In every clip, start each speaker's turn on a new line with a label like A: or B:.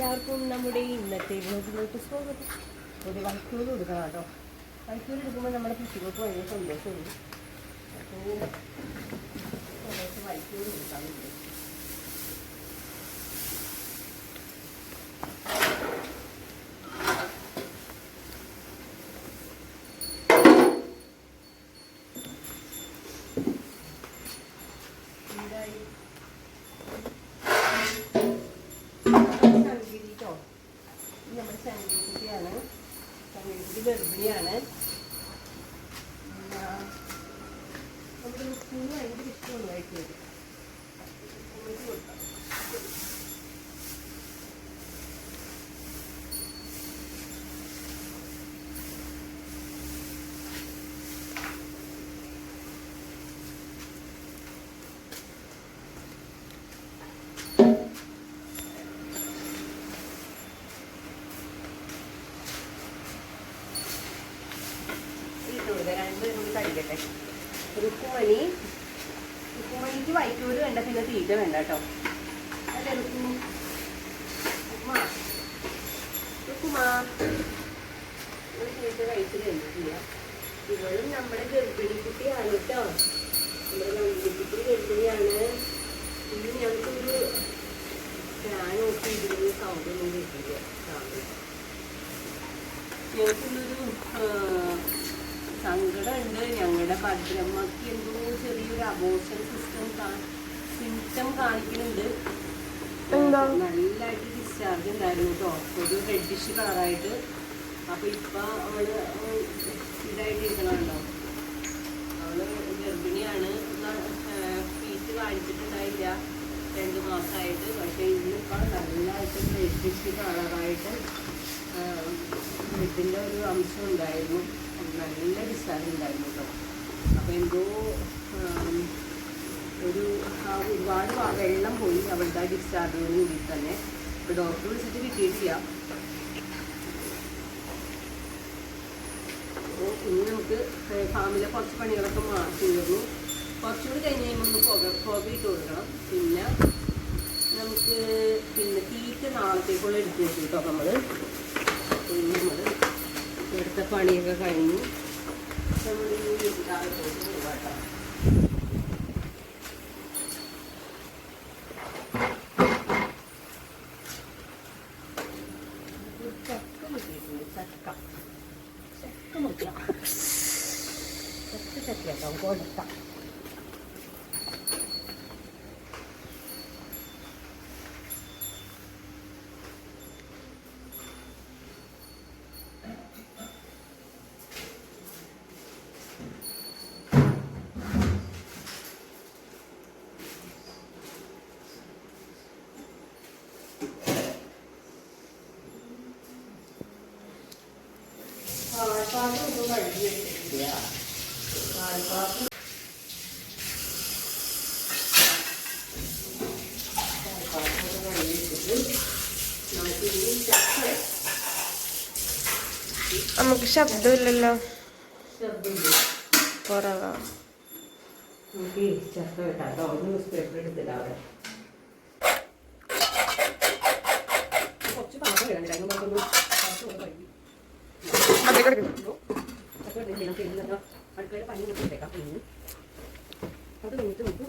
A: എല്ലാവർക്കും നമ്മുടെ ഇന്നത്തെ വീട്ടിലോട്ട് സ്വാഗതം. ഒരു വൈക്കൂര് കൊടുക്കണം കേട്ടോ. വൈക്കൂര് എടുക്കുമ്പോൾ നമ്മുടെ കുട്ടികൾക്ക് ഭയങ്കര സന്തോഷമുണ്ട്. അപ്പോൾ കുറേശ്ശെ വൈക്കൂര് കൊടുക്കാറുണ്ട്. നമ്മുടെ ശങ്കീകുട്ടിയാണ്. ശങ്കീകുട്ടി ഗർഭിണിയാണ്. നമ്മുടെ സ്കൂൾ ഭയങ്കര ഇഷ്ടമാണ് വൈക്കൂര്. കൊടുക്കാം. രണ്ടുപേരും കൂടി കഴിക്കട്ടെ. ഉപ്പുമണിക്ക് വൈക്കൂര് വേണ്ട, പിന്നെ തീറ്റ വേണ്ട കേട്ടോ. അല്ലേ ഉപ്പുമാ തീറ്റ കഴിച്ച് കഴിഞ്ഞിട്ടില്ല. ഇവളും നമ്മുടെ ഗർഭിണി കുട്ടിയാണ് കേട്ടോ. നമ്മുടെ ഗർഭിണിക്കുട്ടി ഗർഭിണിയാണ്. ഇനി ഞങ്ങൾക്കൊരു ഫാൻ നോക്കി ഇതിന് സൗണ്ടൊന്നും കിട്ടില്ല. ഞങ്ങൾക്കൊന്നൊരു സങ്കടമുണ്ട്. ഞങ്ങളുടെ ഭദ്രമ്മക്ക് എന്തോ ചെറിയൊരു അബോർഷൻ സിംറ്റം കാണിക്കുന്നുണ്ട്. നല്ലതായിട്ട് ഡിസ്ചാർജ് ഉണ്ടായിരുന്നു കേട്ടോ. ഒരു റെഡിഷ് കളറായിട്ട്. അപ്പൊ ഇപ്പൊ അവള് ഇതായിട്ടിരിക്കണുണ്ടോ. അവള് ഗർഭിണിയാണ്. ഫീറ്റ് കാണിച്ചിട്ടുണ്ടായില്ല 2 മാസമായിട്ട്. പക്ഷെ ഇന്നിപ്പോൾ നല്ലതായിട്ട് റെഡിഷ് കളറായിട്ട് ബ്ലഡിൻ്റെ ഒരു അംശം ഉണ്ടായിരുന്നു. നല്ല ഡിസ്ചാർജ് ഉണ്ടായിരുന്നു കേട്ടോ. അപ്പോൾ എന്തോ ഒരുപാട് വെള്ളം പോയി അവളുടെ ഡിസ്ചാർജിനോട് കൂടി തന്നെ. ഇപ്പോൾ ഡോക്ടർ വിളിച്ചിട്ട് കിട്ടിയിട്ടില്ല. അപ്പോൾ ഇനി നമുക്ക് ഫാമിലെ കുറച്ച് പണികളൊക്കെ തീർന്നു. കുറച്ചുകൂടി കഴിഞ്ഞ് കഴിയുമ്പോൾ പുകയിട്ട് കൊടുക്കണം. പിന്നെ നമുക്ക് തീറ്റ നാളത്തേക്കുള്ള എടുത്ത് വെച്ചു കേട്ടോ. നമ്മൾ ഇവിടുത്തെ പണിയൊക്കെ കഴിഞ്ഞു. നമ്മൾ ഈ വീട്ടിലോട്ട് പോകാട്ടോ. ചക്ക മുട്ടിയിട്ടുണ്ട്. ചക്ക മുറിക്കാം. ചക്കയാട്ടോ കൊടുക്കാം. പാൽപ്പാത്രം കഴുകി വെച്ചിട്ടില്ല. പാൽപ്പാത്രം കഴുകി വെച്ചിട്ട് നമുക്ക് ഇനി ചക്ക. നമുക്ക് ശബ്ദമില്ലല്ലോ. ശബ്ദമില്ല, കുറവാ. നമുക്ക് ചക്ക വെട്ടാട്ടോ. News paper എടുത്തിട്ടാവട്ടെ. കുറച്ച് പാത്രം വേണം. നമുക്കൊന്ന് പാത്രം കഴുകി അടുക്കളയുടെ പനി വെച്ചേക്കാം. അത് കഴിഞ്ഞിട്ട് നമുക്ക്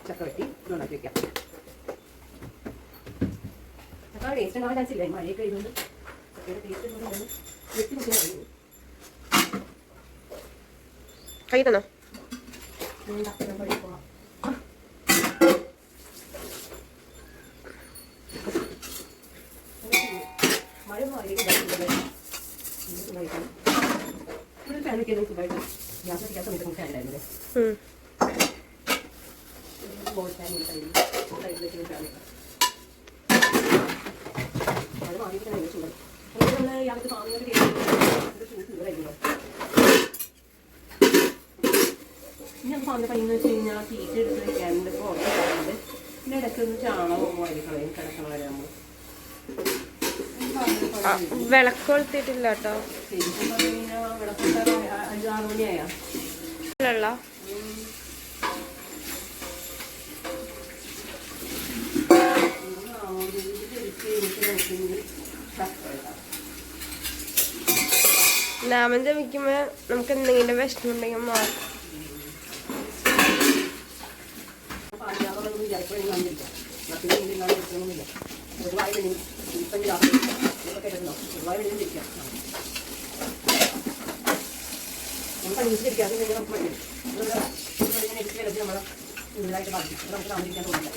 A: ചക്ക വെട്ടി ഉണ്ടാക്കി വെക്കാം. ചക്ക ടേസ്റ്റ് ഉണ്ടാവാൻ ചാൻസ് ഇല്ല. മഴയൊക്കെ കഴിയുന്നുണ്ട്. ചക്കയുടെ ടേസ്റ്റ് ഉണ്ടെന്ന് വെട്ടി നോക്കി കഴിയുന്നു. കൈ തന്നോ പഠിക്കുക. മഴ മാറി ഗ്യാസ് കത്തിക്കാൻ സമയത്ത് നമുക്ക് ഫാനുണ്ടായിരുന്നത്. അത് വാങ്ങിയിട്ട് ഭയങ്കര ചൂടാണ്. നമ്മൾ യാതൊരു ഫാമിലൊക്കെ ചൂടായിരുന്നു. ഇനി അത് ഫാമിലെ പണിയെന്ന് വെച്ച് കഴിഞ്ഞാൽ തീറ്റ എടുത്ത് വയ്ക്കാനുണ്ട്. പുറത്തുണ്ട്. പിന്നെ ഇടയ്ക്കൊന്ന് ചാണകം വാങ്ങിക്കളയും കിടക്കണ വരെ നമ്മൾ.
B: വിളക്കൊളുത്തിട്ടില്ല കേട്ടോ.
A: ശരിക്കും പറഞ്ഞു കഴിഞ്ഞാൽ വിളക്കൊക്കെ 5-6 മണിയായാ. കഴിഞ്ഞിട്ട് നമുക്ക് ഇനി ചക്ക ഇടാം.
B: നാമം ജപിക്കുമ്പോ നമുക്ക് എന്തെങ്കിലും വിഷമമുണ്ടെങ്കിൽ മാത്രം
A: പാചകങ്ങളൊന്നും വിചാരിക്കുകയും കാണില്ല. മറ്റൊരു ഇല്ലാതെ വെക്കണമെന്നില്ല. ഒരുപാട് വേണ്ടി ഇപ്പം ഇതൊക്കെ കേട്ടോ ഒരുപാട് വേണ്ടി തിരിക്കാം. നമുക്ക് അനുസരിക്കാതെ നമുക്ക് മതി. ഇങ്ങനെ എടുത്ത് കിടത്തി നമ്മളെ ഇതിലായിട്ട് ബാധിക്കും. നമുക്ക് താമസിക്കാൻ തോന്നില്ല.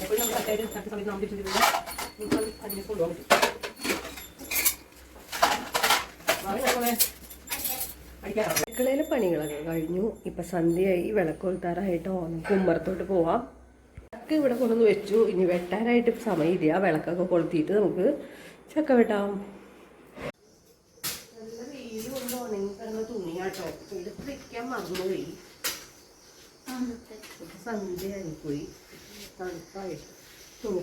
A: എപ്പോഴും നമ്മൾ കറക്റ്റായിട്ട് കറക്റ്റ് സമയത്ത് താമസിച്ചിട്ട് നമുക്ക് അതിനെ കൊണ്ടുപോകാൻ പറ്റും. അടുക്കളയിലെ പണികളൊക്കെ കഴിഞ്ഞു. ഇപ്പം സന്ധ്യയായി, വിളക്കൊളുത്താറായിട്ടോ. നമുക്ക് ഉമ്മറത്തോട്ട് പോവാം. ചക്ക ഇവിടെ കൊണ്ടുവന്ന് വെച്ചു. ഇനി വെട്ടാനായിട്ട് സമയമില്ല. വിളക്കൊക്കെ കൊളുത്തിയിട്ട് നമുക്ക് ചക്ക വെട്ടാം. നല്ല വെയിൽ കൊണ്ട് ഉണങ്ങി കിടന്ന തുണിയാട്ടോ. എടുത്ത് വെക്കാൻ മറന്നുപോയി. സന്ധ്യയായി പോയി. തണുപ്പായിട്ട് തുണി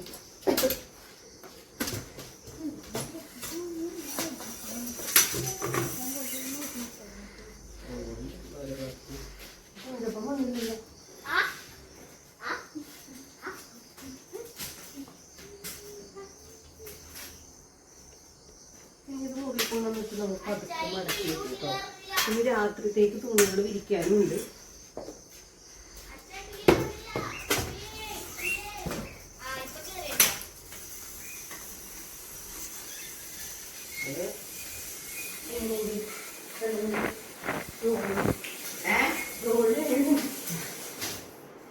A: നമുക്ക് അതൊക്കെ മടക്കി വെട്ടോ. ഇനി രാത്രിത്തേക്ക് തുണികൾ വിരിക്കാനുണ്ട്.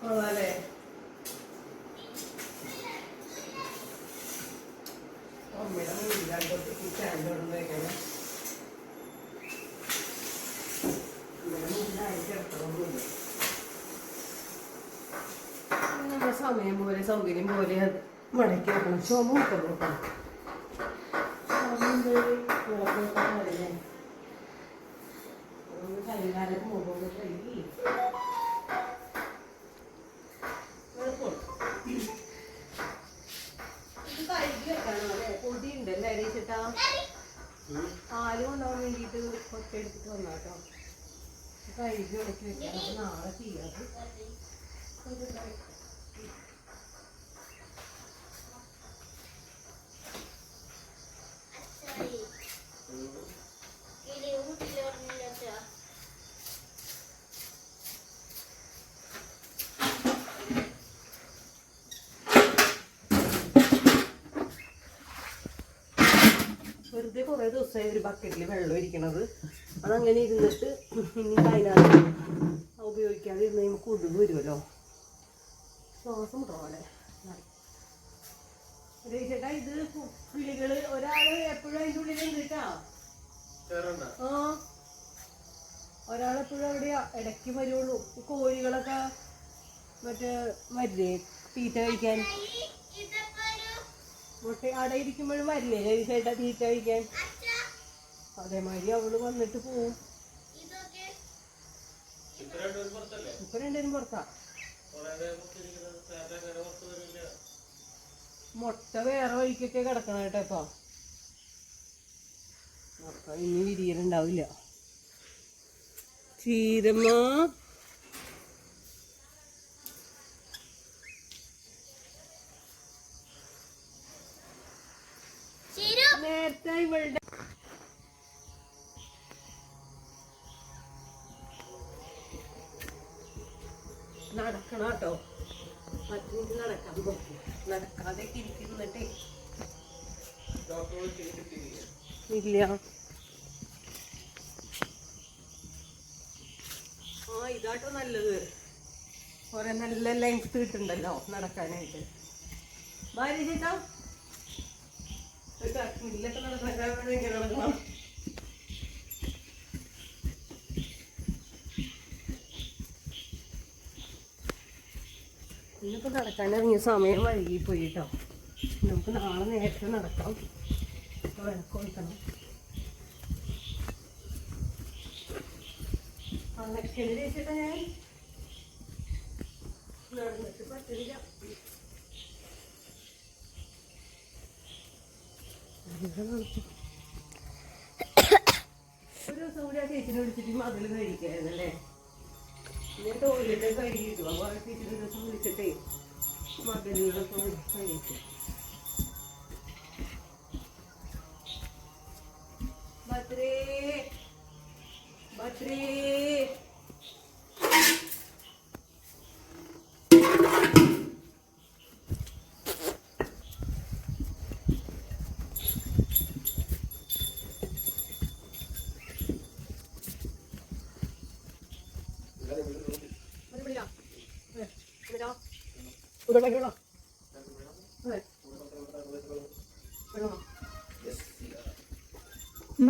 A: കൊള്ളാല്ലേ? നമ്മുടെ സമയം പോലെ സൗകര്യം പോലെ അത് മടക്കി വെക്കണം. ചുമ നോക്കണം. കൈകാലം മുഖം കഴുകി കഴുകി വെക്കാനോ അല്ലേ? പൊടി ഉണ്ടല്ലേ അരിച്ചിട്ടാ പാല് കൊണ്ടുപോകാൻ വേണ്ടിയിട്ട് കൊട്ട എടുത്തിട്ട് വന്നാട്ടോ. കഴുകി ഉടക്കി വെക്കാം. നമുക്ക് നാളെ ചെയ്യാറ്. വെറുതെ കുറേ ദിവസമായി ഒരു ബക്കറ്റിൽ വെള്ളം ഇരിക്കണത്. അതങ്ങനെ ഇരുന്നിട്ട് ഇനി അതിനകത്ത് ഉപയോഗിക്കാതെ ഇരുന്ന് കഴിയുമ്പോൾ കൊതുക് വരുമല്ലോ. ശ്വാസം പോലെ ചേട്ടാ. ഇത് കിളികള് ഒരാള് എപ്പോഴും അതിൻ്റെ ഉള്ളിലുണ്ട് കേട്ടാ. ആ ഒരാളെപ്പോഴും എവിടെയാ ഇടയ്ക്ക് വരുള്ളൂ. ഈ കോഴികളൊക്കെ മറ്റേ വരില്ലേ തീറ്റ കഴിക്കാൻ? മുട്ട അവിടെ ഇരിക്കുമ്പോഴും വരില്ലേ ചേട്ടാ തീറ്റ കഴിക്കാൻ? അതേമാതിരി അവള് വന്നിട്ട് പോവും. ഇപ്പൊ രണ്ടുപേരും പുറത്താ. മുട്ട വേറെ വഴിക്കൊക്കെ കിടക്കണം കേട്ടോ. ഇപ്പൊ അപ്പൊ ഇനി വിരിയലുണ്ടാവില്ല. ചീരമ്മ നേരത്തെ ഇവളുടെ നടക്കണം കേട്ടോ. മറ്റു നടക്കാൻ നോക്കി നടക്കാതെ ഇരിക്കുന്നിട്ടേ ഇല്ല. ആ ഇതാട്ടോ നല്ലത്. കുറെ നല്ല ലെങ്ത് കിട്ടുന്നുണ്ടല്ലോ നടക്കാനായിട്ട്. ഭാര്യ ചേട്ടാ മില്ലൊക്കെ നടക്കാൻ ഇങ്ങനെ നടക്കണം. ഇന്നിപ്പോൾ നടക്കാനിറങ്ങിയ സമയം വൈകിപ്പോയി കേട്ടോ. നമുക്ക് നാളെ നേരത്തെ നടക്കാം. വിളക്കൊഴിക്കണം. അതൊക്കെ ചേച്ചിട്ടാ ഞാൻ നടന്നിട്ട് പറ്റില്ല. ഒരു ദിവസം കൂടി ആ ചേച്ചിനെ വിളിച്ചിട്ട് മതിൽ കഴിക്കായിരുന്നല്ലേ. എന്നിട്ട് ടോയ്ലറ്റ് കഴുകിയിട്ടു. അപ്പോൾ ആ ചേച്ചിനെ ദിവസം വിളിച്ചിട്ടേ മതിലുകളൊക്കെ കഴിക്കും. ഭദ്രേ ഭദ്രേ.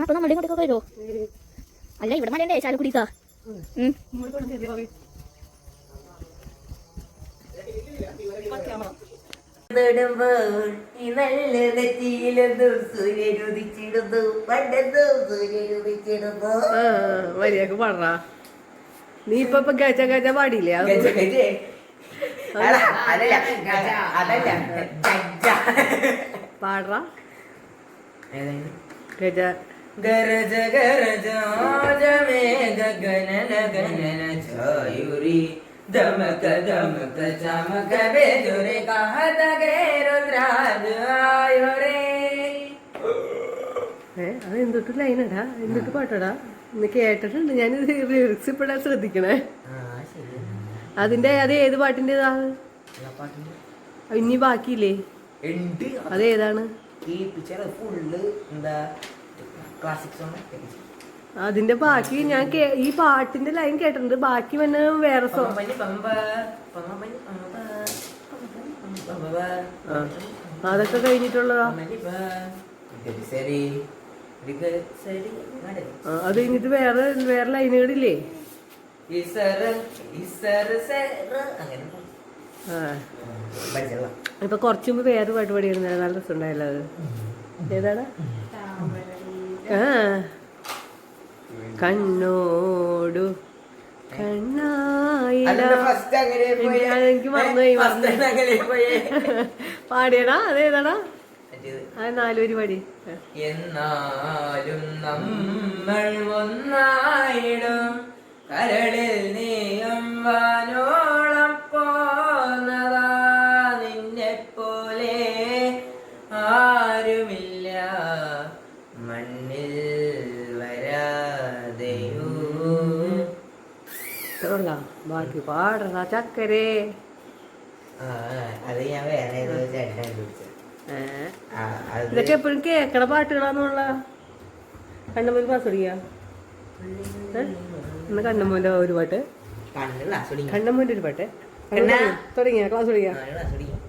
C: അപ്പൊ നമ്മുടെ ഇങ്ങോട്ടേക്ക് വരുമോ? അല്ല ഇവിടെ മഴയുണ്ടേ ചാലക്കുടിക്കാ.
B: മര്യാദക്ക് പാടാ. നീ ഇപ്പൊ ഗജ ഗജ പാടിയില്ലേ? പാടാ ഗജ
D: ഗരജ ഗരജ ജമേഘ ഗനന ഗനന ഛായുരി ദമക ദമക ചമക ബേജുരെ കഹത ഗേരുദ്രാജ് ആയോരേ.
B: അത് എന്തൊട്ട് ലൈനടാ, എന്തൊട്ട് പാട്ടടാ? ഇന്ന് കേട്ടിട്ടുണ്ട് ഞാൻ. ലിറിക്സ് ഇപ്പഴാ ശ്രദ്ധിക്കണേ. അതിന്റെ അത് ഏത് പാട്ടിന്റേതാ? ഇനി ബാക്കിയില്ലേ? അത് ഏതാണ്? അതിന്റെ ബാക്കി ഞാൻ ഈ പാട്ടിന്റെ ലൈൻ കേട്ടിട്ടുണ്ട്. ബാക്കി പിന്നെ വേറെ സോങ്. അതൊക്കെ കഴിഞ്ഞിട്ടുള്ളതാ. അത് കഴിഞ്ഞിട്ട് വേറെ വേറെ ലൈനുകളില്ലേ? ഇപ്പൊ കുറച്ചു മുമ്പ് വേറെ പാട്ട് പാടിയിരുന്ന നല്ല രസം ഉണ്ടായല്ലോ. അത് ഏതാണ്? കണ്ണോടു കണ്ണായില്ല. എനിക്ക് മറന്നുപോയി. പാടിയടാ. അതേതാടാ? അത് നാലുപേര് പാടി.
D: എന്നാലും നമ്മൾ ഒന്നായിടും കരളിൽ നീയും വാനോളം പോന്നതാ നിന്നെ പോലെ ആരുമില്ല മണ്ണിൽ വരാതെയൂ.
B: ബാക്കി പാടണ ചക്കരേ.
D: അത് ഞാൻ വേറെ ഏതോ ചേട്ടൻ കണ്ടുപിടിച്ചത്.
B: ഇതൊക്കെ എപ്പോഴും കേക്കണ പാട്ടുകളാന്നുള്ള. കണ്ണമ്മൂൽ ക്ലാസ് തുടങ്ങിയ ഇന്ന് കണ്ണമ്മൂന്റെ ഒരു പാട്ട്, കണ്ണമ്മൂന്റെ ഒരു പാട്ട് തുടങ്ങിയ ക്ലാസ്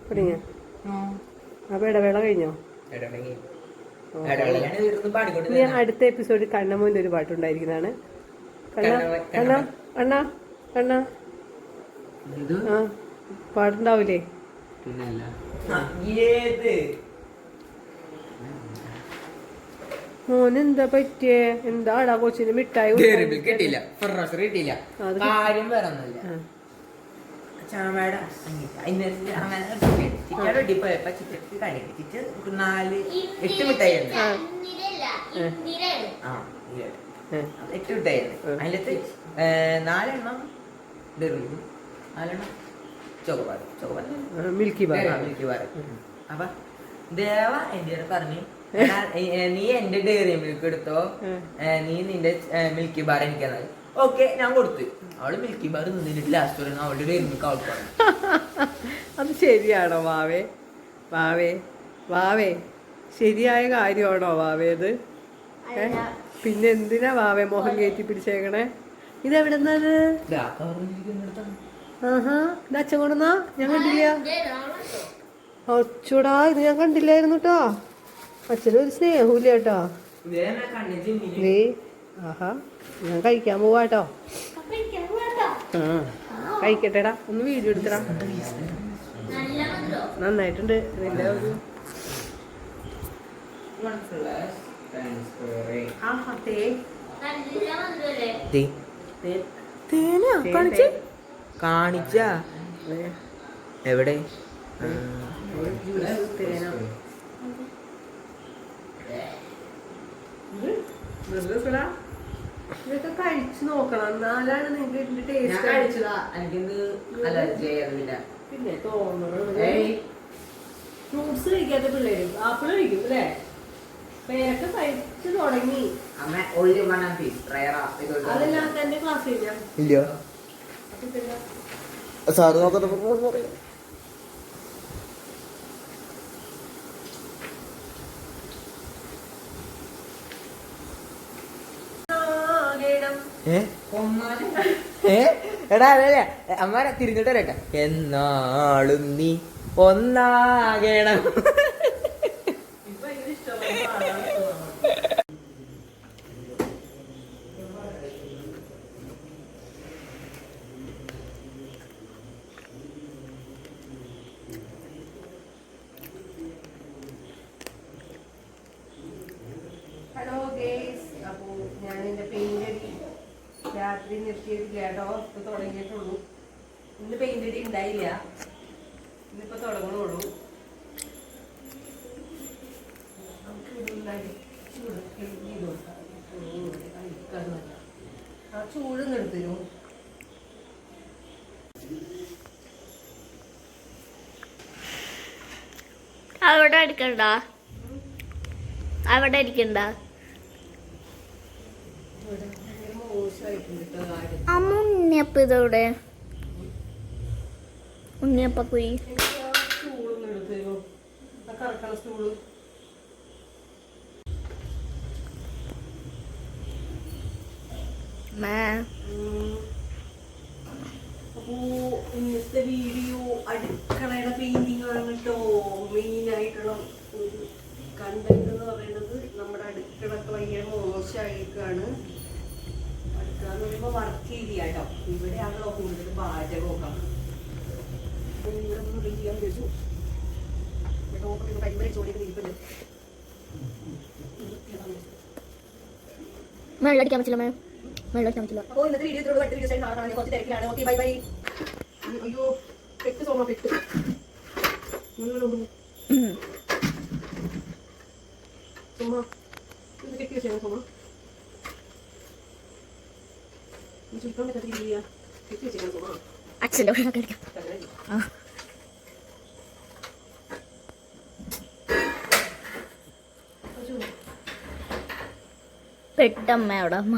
B: തുടങ്ങിയ. അപ്പൊ ഇടവേള കഴിഞ്ഞോ? ഇനി അടുത്ത എപ്പിസോഡിൽ കണ്ണമ്മൂന്റെ ഒരു പാട്ടുണ്ടായിരിക്കുന്നതാണ്. ആ പാട്ടുണ്ടാവൂലേ? മോനെന്താ പറ്റിയേ? എന്താടാ കൊച്ചിന് മിഠായി
D: കിട്ടിയില്ല, കിട്ടിയില്ല. കാര്യം വേറെ ഒന്നുമില്ല. ചാമയുടെ പോയപ്പോ ചിറ്റക്ക് കണിക്ക് ചിറ്റ് 8 മിഠായി ഉണ്ട്. 8 മിഠായി ഉണ്ട്. അതിലത്ത് 4 ഡെറിയും 4 ചോക്കോബാർ
B: മിൽക്കി ബാർ.
D: അപ്പൊ ദേവ എന്റെ പറഞ്ഞു, നീ എന്റെ ഡയറി മിൽക്ക് എടുത്തോ, നീ നിന്റെ മിൽക്കി ബാർ എനിക്കത്. ഓക്കെ, ഞാൻ കൊടുത്തു. അവള് മിൽക്കി ബാർ നിന്നിട്ട് ലാസ്റ്റ് പറയുന്നു അവളുടെ ഡയറി മിൽക്ക് അവൾക്ക്.
B: അത് ശരിയാണോ വാവേ? വാവേ വാവേ ശരിയായ കാര്യമാണോ വാവേ അത്? പിന്നെ എന്തിനാ വാവേ മോഹം കയറ്റി പിടിച്ചേക്കണേ? ഇതെവിടെന്നത്? ആഹാ, ഇത് അച്ഛൻ കൊണ്ടുവന്നാ? ഞാൻ കണ്ടില്ല. അച്ചൂടാ, ഇത് ഞാൻ കണ്ടില്ലായിരുന്നു കേട്ടോ. അച്ഛനൊരു സ്നേഹമില്ല കേട്ടോ. ആഹാ, ഞാൻ കഴിക്കാൻ പോവാട്ടോ. ആ കഴിക്കട്ടെടാ. ഒന്ന് വീഡിയോ എടുത്തടാ. നന്നായിട്ടുണ്ട്. ഇതിന്റെ ഒരു തേനാ കാണിച്ച്
D: കാണിച്ച എവിടെ?
B: ഇതൊക്കെ കഴിച്ചു നോക്കണം, എന്നാലാണ് നിങ്ങൾക്ക് ഇതിന്റെ ടേസ്റ്റ്. പിന്നെ തോന്നണം. ഫ്രൂട്ട്സ് കഴിക്കാത്ത പിള്ളേര് ആപ്പിൾ കഴിക്കും അല്ലേ?
A: പേരൊക്കെ കഴിച്ചു തുടങ്ങി.
D: അമ്മ ഒരു മണം പീസ് റയറാ
A: അതല്ലാതെ തന്നെ ക്ലാസ് ഇല്ല.
B: ഇല്ല സാറ് നോക്കത്തെ എടാ അതല്ലേ അമ്മ തിരിഞ്ഞിട്ട് വരട്ടെ. എന്നാളും നീ ഒന്നാകണം.
A: ഇപ്പൊ ഇതിന് ഇഷ്ടമുള്ള ആളാണ്. ഹലോ ഗേസ്, അപ്പോൾ ഞാൻ എൻ്റെ പെയിൻ്റ് അടി രാത്രി നിർത്തിയിട്ടില്ല കേട്ടോ. ഇപ്പൊ തുടങ്ങിയിട്ടുള്ളൂ. ഇന്ന് പെയിൻ്റ് അടി ഉണ്ടായില്ല, ഇന്നിപ്പോ തുടങ്ങണുള്ളൂ. നമുക്ക് ആ ചൂട് നിർത്തിരും.
C: അവിടെ അടിക്കണ്ട, അവിടെ അടിക്കണ്ട.
A: മോശമായിട്ടുണ്ട് കേട്ടോ കാര്യം.
C: അമ്മ ഉണ്ണിയപ്പ ഇതവിടെ ഉണ്ണിയപ്പ കുയി.
A: എനിക്ക് ആ സ്റ്റൂളൊന്ന് എടുത്ത് തരുമോ? ആ കറക്കണ സ്റ്റൂള്. അപ്പോ ഇന്നത്തെ വീഡിയോ അടുക്കളയുടെ പെയിന്റിങ് ആണ് കേട്ടോ. മെയിൻ ആയിട്ടുള്ള ഒരു കണ്ടന്റ് എന്ന് പറയുന്നത് നമ്മുടെ അടുക്കളൊക്കെ ഭയങ്കര മോശമായിട്ടാണ്. അടുക്കള എന്ന് പറയുമ്പോൾ വർക്ക് ഏരിയ കേട്ടോ. ഇവിടെയാണല്ലോ കൂടുതൽ പാചകമൊക്കെ. അപ്പൊ ഇവിടെ ഒന്ന് ചെയ്യാൻ വെച്ചു കരിമ്പടി ചോദിക്കുന്ന ഇരിപ്പുണ്ട്.
C: വെള്ളടിക്കാൻ പറ്റില്ല മാം, വെള്ളടിക്കാൻ പറ്റില്ല.
A: അപ്പോൾ ഇന്നത്തെ വീഡിയോ ഇത്രയുള്ള അടുത്ത വീഡിയോ കാണാൻ കുറച്ച് തിരക്കിലാണ്. Okay bye bye. അയ്യോ പെട്ട് സോമ പെട്ട്. സോമ ഇത് കെട്ടി വെച്ചാൽ സോമ ചുരുക്കം കെട്ടി വെച്ചാൽ സോമ
C: അച്ഛൻ്റെ വെള്ളം കഴിക്കാം. ആ പെട്ടമ്മ അവിടെ അമ്മ.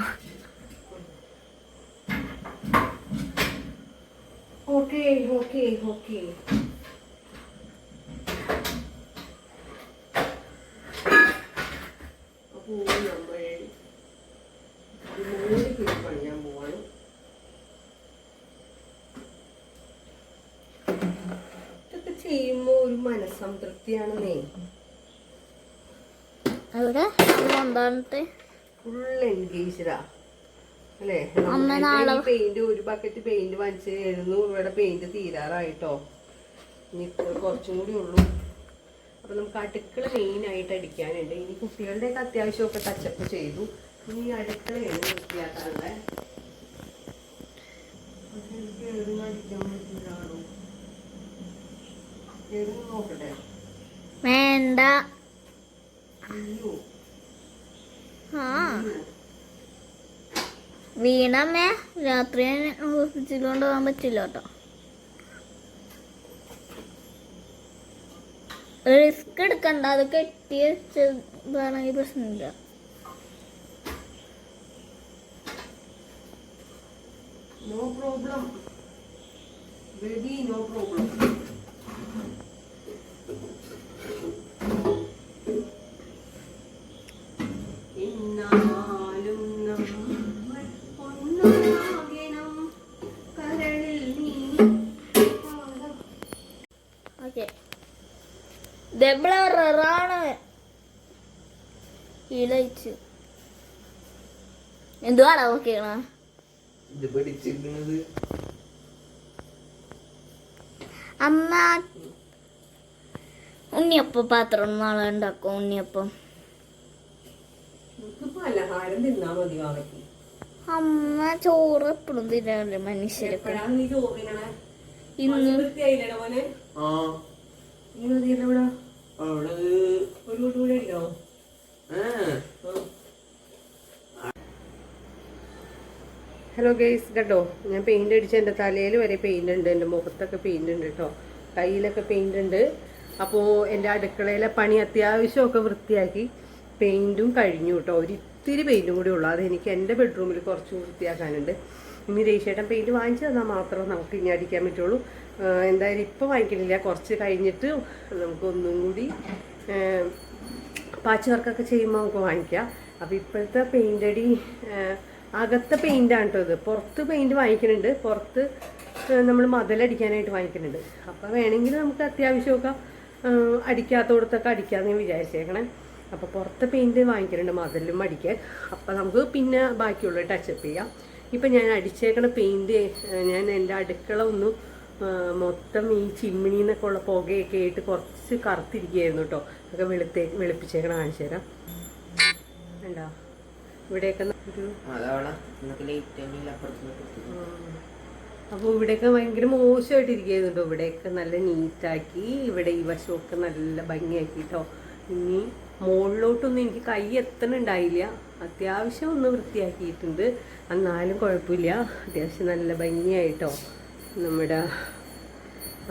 A: Okay okay okay. അപ്പോൾ നമ്മൾ മൂന്ന് പണിയാൻ പോവാണ്. ഇതൊക്കെ ചെയ്യുമ്പോ ഒരു മനസ്സംതൃപ്തിയാണെന്നേ.
C: അവിടെ എന്താണത്തെ
A: ഫുൾ എൻഗേജ്ഡാ അല്ലേ?
C: അമ്മ നാളെ
A: പെയിന്റ് ഒരു ബക്കറ്റ് പെയിന്റ് വാങ്ങിച്ചായിരുന്നു. ഇവിടെ പെയിന്റ് തീരാറായിട്ടോ. ഇനി കുറച്ചും കൂടി ഉള്ളൂ. അപ്പൊ നമുക്ക് അടുക്കള മെയിൻ ആയിട്ട് അടിക്കാനുണ്ട്. ഇനി കുട്ടികളുടെയൊക്കെ അത്യാവശ്യമൊക്കെ ടച്ചപ്പ് ചെയ്തു. ഇനി അടുക്കളയാണ് വൃത്തിയാക്കാനുള്ളത്. എനിക്ക് എഴുതുന്ന അടിക്കാൻ പറ്റില്ലാണോ? എഴുതുന്ന നോക്കട്ടെ.
C: വേണ്ട.
A: അയ്യോ
C: ആ വീണമ്മേ രാത്രി ഹോസ്പിറ്റലിൽ കൊണ്ടുപോകാൻ പറ്റില്ല കേട്ടോ. റിസ്ക് എടുക്കണ്ട, അത് കെട്ടി വെച്ചതാണെങ്കിൽ പ്രശ്നമില്ല.
A: No problem baby, no problem. എന്നാലും നമ്മൾ ഒന്നാകണം കരളിൽ നീ.
C: ഓക്കെ ഡബിളാണ് ഇളയിച്ച് എന്തുവാടാ നോക്കിയണ
D: ഇത് പിടിച്ചിരിക്കുന്നത്
C: അമ്മ. ഉണ്ണിയപ്പം പാത്രം നാളെ ഉണ്ടാക്കും. ഉണ്ണിയപ്പം
A: പലഹാരം തിന്നാ മതി വാവയ്ക്ക്.
C: അമ്മ ചോറ് എപ്പോഴും തിന്നാറില്ല മനുഷ്യരൊക്കെ.
A: എപ്പോഴാണ് നീ ചോറിനണേ?
C: ഇന്ന്
A: വൃത്തിയായില്ലേ മോനെ?
D: ആ
A: ഇനി മതിയല്ലോ ഇവിടെ.
D: അവിടെ
A: ഒരു കൂട്ട് കൂടെ അടിക്കണോ? ഹലോ ഗൈസ്, കേട്ടോ ഞാൻ പെയിന്റ് അടിച്ച എൻ്റെ തലയിൽ വരെ പെയിന്റ് ഉണ്ട്, എൻ്റെ മുഖത്തൊക്കെ പെയിന്റ് ഉണ്ട് കേട്ടോ, കയ്യിലൊക്കെ പെയിന്റ് ഉണ്ട്. അപ്പോൾ എൻ്റെ അടുക്കളയിലെ പണി അത്യാവശ്യമൊക്കെ വൃത്തിയാക്കി.
B: പെയിൻറ്റും കഴിഞ്ഞു കേട്ടോ. ഒരിത്തിരി പെയിൻറ്റും കൂടി ഉള്ളൂ. അതെനിക്ക് എൻ്റെ ബെഡ്റൂമിൽ കുറച്ച് വൃത്തിയാക്കാനുണ്ട്. ഇനി രജിഷേട്ടൻ പെയിൻറ്റ് വാങ്ങിച്ചു തന്നാൽ മാത്രമേ നമുക്ക് ഇനി അടിക്കാൻ പറ്റുള്ളൂ. എന്തായാലും ഇപ്പോൾ വാങ്ങിക്കണില്ല, കുറച്ച് കഴിഞ്ഞിട്ട് നമുക്ക് ഒന്നും കൂടി പാച്ച് വർക്കൊക്കെ ചെയ്യുമ്പോൾ നമുക്ക് വാങ്ങിക്കാം. അപ്പോൾ ഇപ്പോഴത്തെ പെയിൻ്റ് അടി അകത്തെ പെയിൻ്റാണ് കേട്ടോ ഇത്. പുറത്ത് പെയിൻറ്റ് വാങ്ങിക്കുന്നുണ്ട്, പുറത്ത് നമ്മൾ മതിലടിക്കാനായിട്ട് വാങ്ങിക്കുന്നുണ്ട്. അപ്പോൾ വേണമെങ്കിൽ നമുക്ക് അത്യാവശ്യമൊക്കെ അടിക്കാത്തോടത്തൊക്കെ അടിക്കാമെന്ന് വിചാരിച്ചേക്കണേ. അപ്പോൾ പുറത്തെ പെയിൻറ്റ് വാങ്ങിക്കുന്നുണ്ട് മതിലും അടിക്കാൻ. അപ്പോൾ നമുക്ക് പിന്നെ ബാക്കിയുള്ള ടച്ചപ്പ് ചെയ്യാം. ഇപ്പം ഞാൻ അടിച്ചേക്കണ പെയിൻറ്റ് ഞാൻ എൻ്റെ അടുക്കള ഒന്ന് മൊത്തം ഈ ചിമ്മിണിന്നൊക്കെ ഉള്ള പുകയൊക്കെ ആയിട്ട് കുറച്ച് കറുത്തിരിക്കുകയായിരുന്നു കേട്ടോ. അതൊക്കെ വെളുപ്പിച്ചേക്കണം, കാണിച്ചു തരാം. ഉണ്ടോ ഇവിടെയൊക്കെ ഒരു അപ്പോൾ ഇവിടെയൊക്കെ ഭയങ്കര മോശമായിട്ടിരിക്കുകയായിരുന്നു കേട്ടോ. ഇവിടെയൊക്കെ നല്ല നീറ്റാക്കി, ഇവിടെ ഈ വശമൊക്കെ നല്ല ഭംഗിയാക്കി കേട്ടോ. ഇനി മുകളിലോട്ടൊന്നും എനിക്ക് കൈ എത്തണുണ്ടായില്ല, അത്യാവശ്യം ഒന്ന് വൃത്തിയാക്കിയിട്ടുണ്ട്. എന്നാലും കുഴപ്പമില്ല, അത്യാവശ്യം നല്ല ഭംഗിയായിട്ടോ. നമ്മുടെ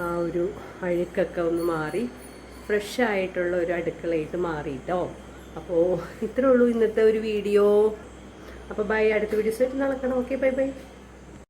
B: ആ ഒരു അഴുക്കൊക്കെ ഒന്ന് മാറി ഫ്രഷ് ആയിട്ടുള്ള ഒരു അടുക്കളയായിട്ട് മാറിയിട്ടോ. അപ്പോൾ ഇത്രേ ഉള്ളൂ ഇന്നത്തെ ഒരു വീഡിയോ. അപ്പോൾ ബൈ, അടുത്ത വീഡിയോസ് ആയിട്ട് നടക്കണം. Okay, bye bye.